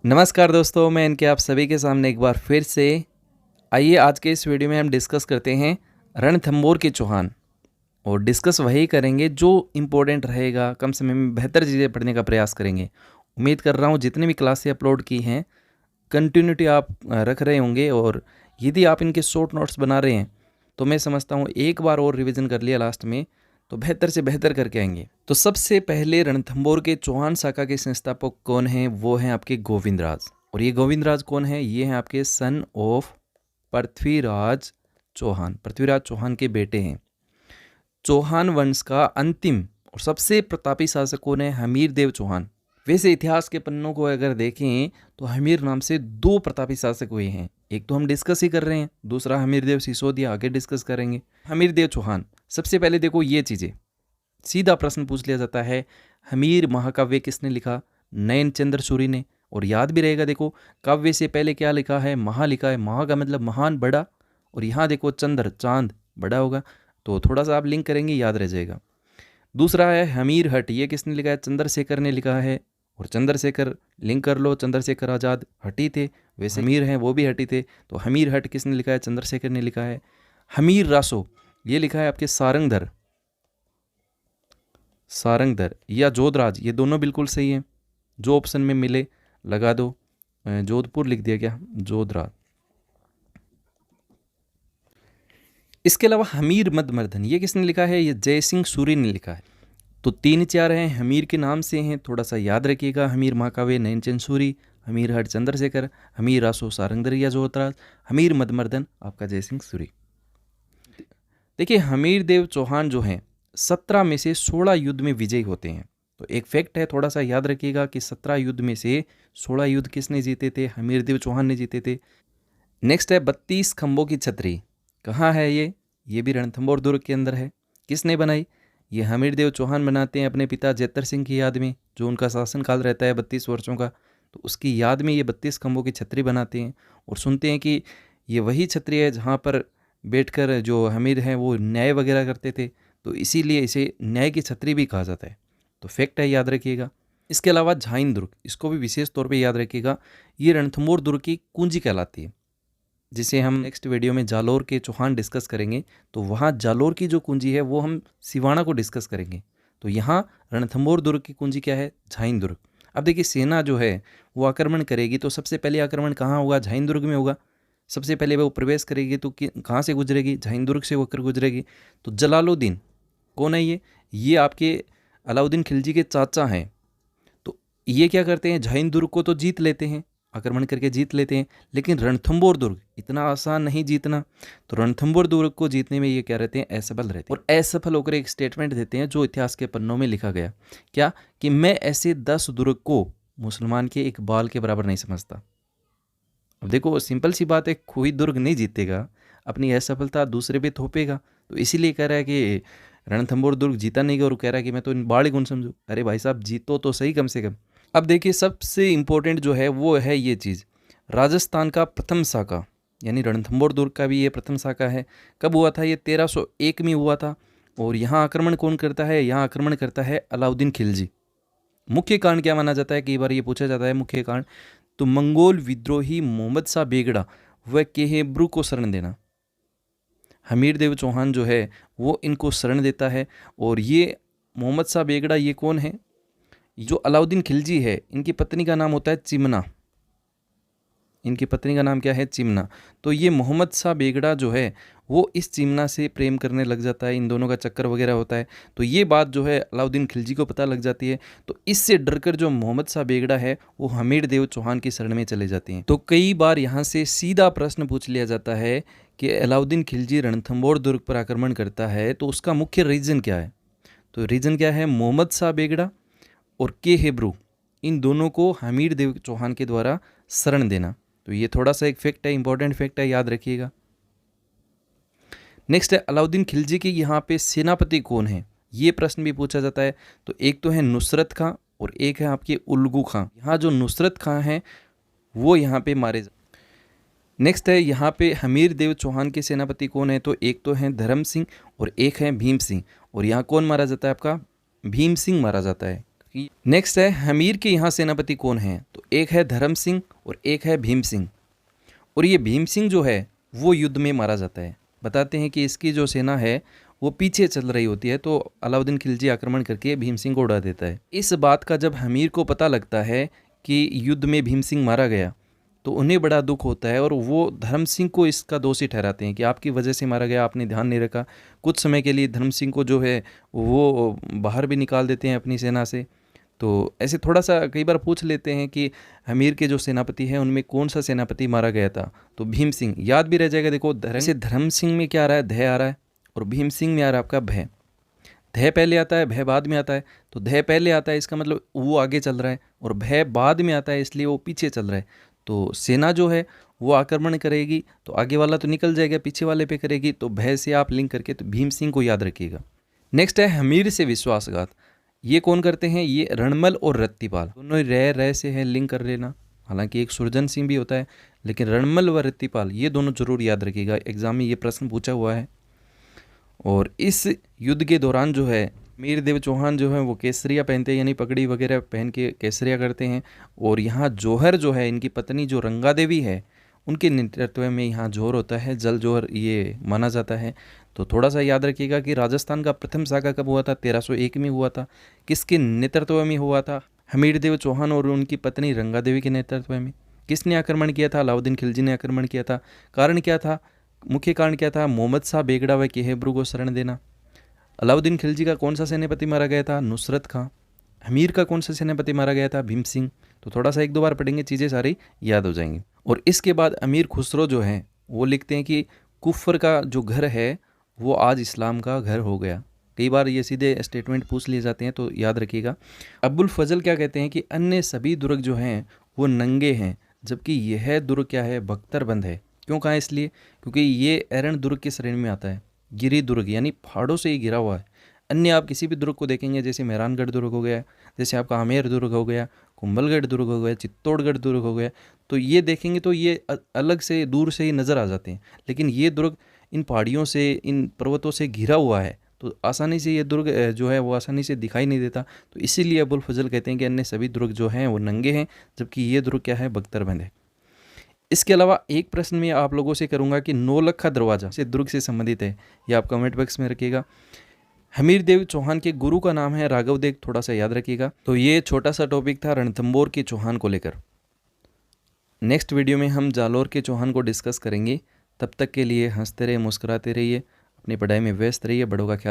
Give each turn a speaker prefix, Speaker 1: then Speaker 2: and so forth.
Speaker 1: नमस्कार दोस्तों, मैं इनके आप सभी के सामने एक बार फिर से। आइए आज के इस वीडियो में हम डिस्कस करते हैं रणथंभौर के चौहान। और डिस्कस वही करेंगे जो इम्पोर्टेंट रहेगा, कम समय में बेहतर चीज़ें पढ़ने का प्रयास करेंगे। उम्मीद कर रहा हूँ जितने भी क्लासें अपलोड की हैं कंटिन्यूटी आप रख रहे होंगे, और यदि आप इनके शॉर्ट नोट्स बना रहे हैं तो मैं समझता हूँ एक बार और रिवीजन कर लिया लास्ट में तो बेहतर से बेहतर करके आएंगे। तो सबसे पहले रणथंभौर के चौहान शाखा के संस्थापक कौन हैं? वो हैं आपके गोविंदराज। और ये गोविंदराज कौन है? ये हैं आपके सन ऑफ पृथ्वीराज चौहान। पृथ्वीराज चौहान के बेटे हैं। चौहान वंश का अंतिम और सबसे प्रतापी शासक कौन है? हमीर देव चौहान। वैसे इतिहास के पन्नों को अगर देखें तो हमीर नाम से दो प्रतापी शासक हुए हैं। एक तो हम डिस्कस ही कर रहे हैं, दूसरा हमीर देव सिसोदिया आगे डिस्कस करेंगे। हमीर देव चौहान, सबसे पहले देखो ये चीज़ें, सीधा प्रश्न पूछ लिया जाता है हमीर महाकाव्य किसने लिखा? नयन चंद्र सूरी ने। और याद भी रहेगा, देखो काव्य से पहले क्या लिखा है? महा लिखा है। महा का मतलब महान, बड़ा। और यहाँ देखो चंद्र, चांद बड़ा होगा, तो थोड़ा सा आप लिंक करेंगे, याद रह जाएगा। दूसरा है हमीर हट, ये किसने लिखा है? चंद्रशेखर ने लिखा है। और चंद्रशेखर लिंक कर लो, चंद्रशेखर आज़ाद हटी थे, वैसे हमीर हैं वो भी हटी थे। तो हमीर हट किसने लिखा है? चंद्रशेखर ने लिखा है। हमीर रासो, ये लिखा है आपके सारंगधर। सारंगधर या जोधराज, ये दोनों बिल्कुल सही हैं। जो ऑप्शन में मिले लगा दो। जोधपुर लिख दिया क्या? जोधराज। इसके अलावा हमीर मदमर्दन, ये किसने लिखा है? ये जय सिंह सूरी ने लिखा है। तो 3-4 हैं, हमीर के नाम से हैं, थोड़ा सा याद रखिएगा। हमीर महाकाव्य नयनचंद सूरी, हमीर हट चंद्रशेखर, हमीर रासो सारंगधर या जोधराज, हमीर मदमर्दन आपका जय सिंह सूरी। देखिए हमीर देव चौहान जो हैं 17 में से 16 युद्ध में विजयी होते हैं। तो एक फैक्ट है, थोड़ा सा याद रखिएगा कि 17 युद्ध में से 16 युद्ध किसने जीते थे? हमीर देव चौहान ने जीते थे। नेक्स्ट है 32 खंभों की छतरी। कहाँ है ये भी रणथंभौर दुर्ग के अंदर है। किसने बनाई? ये हमीर देव चौहान बनाते हैं अपने पिता जेतर सिंह की याद में, जो उनका शासनकाल रहता है 32 वर्षों का। तो उसकी याद में ये 32 खंभों की छतरी बनाते हैं। और सुनते हैं कि ये वही छतरी है जहाँ पर बैठकर जो हमीर हैं वो न्याय वगैरह करते थे, तो इसीलिए इसे न्याय की छतरी भी कहा जाता है। तो फैक्ट है, याद रखिएगा। इसके अलावा झाइन दुर्ग, इसको भी विशेष तौर पे याद रखिएगा। ये रणथंभौर दुर्ग की कुंजी कहलाती है, जिसे हम नेक्स्ट वीडियो में जालोर के चौहान डिस्कस करेंगे। तो वहाँ जालोर की जो कुंजी है वो हम सिवाना को डिस्कस करेंगे। तो यहाँ रणथंभौर दुर्ग की कुंजी क्या है? झाइन दुर्ग। अब देखिए सेना जो है वो आक्रमण करेगी, तो सबसे पहले आक्रमण कहाँ होगा? झाइन दुर्ग में होगा। सबसे पहले वो प्रवेश करेगी तो कहाँ से गुजरेगी? झाइन दुर्ग से होकर गुजरेगी। तो जलालुद्दीन कौन है? ये आपके अलाउद्दीन खिलजी के चाचा हैं। तो ये क्या करते हैं? झाइन दुर्ग को तो जीत लेते हैं, आक्रमण करके जीत लेते हैं, लेकिन रणथंभौर दुर्ग इतना आसान नहीं जीतना। तो रणथंभौर दुर्ग को जीतने में ये क्या रहते हैं? असफल रहते हैं। और असफल होकर एक स्टेटमेंट देते हैं जो इतिहास के पन्नों में लिखा गया, क्या? कि मैं ऐसे 10 दुर्ग को मुसलमान के एक बाल के बराबर नहीं समझता। अब देखो सिंपल सी बात है, कोई दुर्ग नहीं जीतेगा, अपनी असफलता दूसरे पे थोपेगा। तो इसीलिए कह रहा है कि रणथंभौर दुर्ग जीता नहीं गया, और कह रहा है कि मैं तो इन बाड़ी गुण समझूँ। अरे भाई साहब, जीतो तो सही कम से कम। अब देखिए सबसे इम्पोर्टेंट जो है वो है ये चीज़, राजस्थान का प्रथम शाखा, यानी रणथंभौर दुर्ग का भी ये प्रथम शाखा है। कब हुआ था? ये 1301 में हुआ था। और यहाँ आक्रमण कौन करता है? यहाँ आक्रमण करता है अलाउद्दीन खिलजी। मुख्य कारण क्या माना जाता है? कई बार ये पूछा जाता है मुख्य कारण। तो मंगोल विद्रोही मोहम्मद शाह बेगड़ा व केहेब्रू को शरण देना। हमीर देव चौहान जो है वो इनको शरण देता है। और ये मोहम्मद शाह बेगड़ा ये कौन है? जो अलाउद्दीन खिलजी है, इनकी पत्नी का नाम होता है चिमना। इनकी पत्नी का नाम क्या है? चिमना। तो ये मोहम्मद शाह बेगड़ा जो है वो इस चिमना से प्रेम करने लग जाता है, इन दोनों का चक्कर वगैरह होता है। तो ये बात जो है अलाउद्दीन खिलजी को पता लग जाती है। तो इससे डरकर जो मोहम्मद शाह बेगड़ा है वो हमीर देव चौहान की शरण में चले जाते हैं। तो कई बार यहाँ से सीधा प्रश्न पूछ लिया जाता है कि अलाउद्दीन खिलजी रणथंभौर दुर्ग पर आक्रमण करता है तो उसका मुख्य रीजन क्या है? तो रीजन क्या है? मोहम्मद शाह बेगड़ा और केहेब्रू, इन दोनों को हमीर देव चौहान के द्वारा शरण देना। तो ये थोड़ा सा एक फैक्ट है, इंपॉर्टेंट फैक्ट है, याद रखिएगा। नेक्स्ट है अलाउद्दीन खिलजी के यहाँ पे सेनापति कौन है? ये प्रश्न भी पूछा जाता है। तो एक तो है नुसरत खां और एक है आपके उल्गू खां। यहाँ जो नुसरत खां हैं वो यहाँ पे मारे। नेक्स्ट है यहाँ पे हमीर देव चौहान के सेनापति कौन है? तो एक तो है धर्म सिंह और एक है भीम सिंह। और यहाँ कौन मारा जाता है? आपका भीम सिंह मारा जाता है। नेक्स्ट है हमीर के यहाँ सेनापति कौन है, तो एक है धर्म सिंह और एक है भीम सिंह। और ये भीम सिंह जो है वो युद्ध में मारा जाता है। बताते हैं कि इसकी जो सेना है वो पीछे चल रही होती है, तो अलाउद्दीन खिलजी आक्रमण करके भीम सिंह को उड़ा देता है। इस बात का जब हमीर को पता लगता है कि युद्ध में भीम सिंह मारा गया तो उन्हें बड़ा दुख होता है और वो धर्म सिंह को इसका दोषी ठहराते हैं कि आपकी वजह से मारा गया, आपने ध्यान नहीं रखा। कुछ समय के लिए धर्म सिंह को जो है वो बाहर भी निकाल देते हैं अपनी सेना से। तो ऐसे थोड़ा सा कई बार पूछ लेते हैं कि हमीर के जो सेनापति हैं उनमें कौन सा सेनापति मारा गया था, तो भीम सिंह। याद भी रह जाएगा। देखो धर्म सिंह में क्या आ रहा है, ध आ रहा है, और भीम सिंह में आ रहा है आपका भय। ध पहले आता है, भय बाद में आता है। तो ध पहले आता है इसका मतलब वो आगे चल रहा है, और भय बाद में आता है इसलिए वो पीछे चल रहा है। तो सेना जो है वो आक्रमण करेगी तो आगे वाला तो निकल जाएगा, पीछे वाले पे करेगी। तो भय से आप लिंक करके तो भीम सिंह को याद रखिएगा। नेक्स्ट है हमीर से विश्वासघात। ये कौन करते हैं, ये रणमल और रत्तीपाल। दोनों रह से है, लिंक कर लेना। हालांकि एक सुरजन सिंह भी होता है, लेकिन रणमल व रत्तीपाल ये दोनों जरूर याद रखिएगा, एग्जाम में ये प्रश्न पूछा हुआ है। और इस युद्ध के दौरान जो है मीरदेव चौहान जो है वो केसरिया पहनते हैं, यानी पगड़ी वगैरह पहन के केसरिया करते हैं। और यहाँ जौहर जो है इनकी पत्नी जो रंगा देवी है उनके नेतृत्व में यहाँ जोहर होता है, जल जोहर ये माना जाता है। तो थोड़ा सा याद रखिएगा कि राजस्थान का प्रथम साका कब हुआ था, 1301 में हुआ था। किसके नेतृत्व में हुआ था, हमीरदेव चौहान और उनकी पत्नी रंगा देवी के नेतृत्व में। किसने आक्रमण किया था, अलाउद्दीन खिलजी ने आक्रमण किया था। कारण क्या था, मुख्य कारण क्या था, मोहम्मद शाह बेगड़ा व किहेब्रू को शरण देना। अलाउद्दीन खिलजी का कौन सा सेनापति मारा गया था, नुसरत खां। हमीर का कौन सा सेनापति मारा गया था, भीम सिंह। तो थोड़ा सा एक दो बार पढ़ेंगे, चीज़ें सारी याद हो जाएंगी। और इसके बाद अमीर खुसरो जो है वो लिखते हैं कि कुफर का जो घर है वो आज इस्लाम का घर हो गया। कई बार ये सीधे स्टेटमेंट पूछ लिए जाते हैं, तो याद रखिएगा। अबुल फजल क्या कहते हैं कि अन्य सभी दुर्ग जो हैं वो नंगे हैं, जबकि यह दुर्ग क्या है, बख्तरबंद है। क्यों कहा, इसलिए क्योंकि ये एरन दुर्ग की श्रेणी में आता है। गिरी दुर्ग यानी पहाड़ों से ही घिरा हुआ है। अन्य आप किसी भी दुर्ग को देखेंगे, जैसे मेहरानगढ़ दुर्ग हो गया, जैसे आपका आमेर दुर्ग हो गया, कुंभलगढ़ दुर्ग हो गया, चित्तौड़गढ़ दुर्ग हो गया, तो ये देखेंगे तो ये अलग से दूर से ही नज़र आ जाते हैं। लेकिन ये दुर्ग इन पहाड़ियों से, इन पर्वतों से घिरा हुआ है, तो आसानी से ये दुर्ग जो है वो आसानी से दिखाई नहीं देता। तो इसीलिए अबुल फजल कहते हैं कि अन्य सभी दुर्ग जो हैं वो नंगे हैं, जबकि ये दुर्ग क्या है, बख्तरबंद है। इसके अलावा एक प्रश्न मैं आप लोगों से करूंगा कि नौलखा दरवाजा से दुर्ग से संबंधित है, ये आप कमेंट बॉक्स में रखिएगा। हमीरदेव चौहान के गुरु का नाम है राघवदेव, थोड़ा सा याद रखिएगा। तो ये छोटा सा टॉपिक था रणथंबोर के चौहान को लेकर। नेक्स्ट वीडियो में हम जालौर के चौहान को डिस्कस करेंगे। तब तक के लिए हंसते रहिए, मुस्कुराते रहिए, अपनी पढ़ाई में व्यस्त रहिए, बड़ों का ख्याल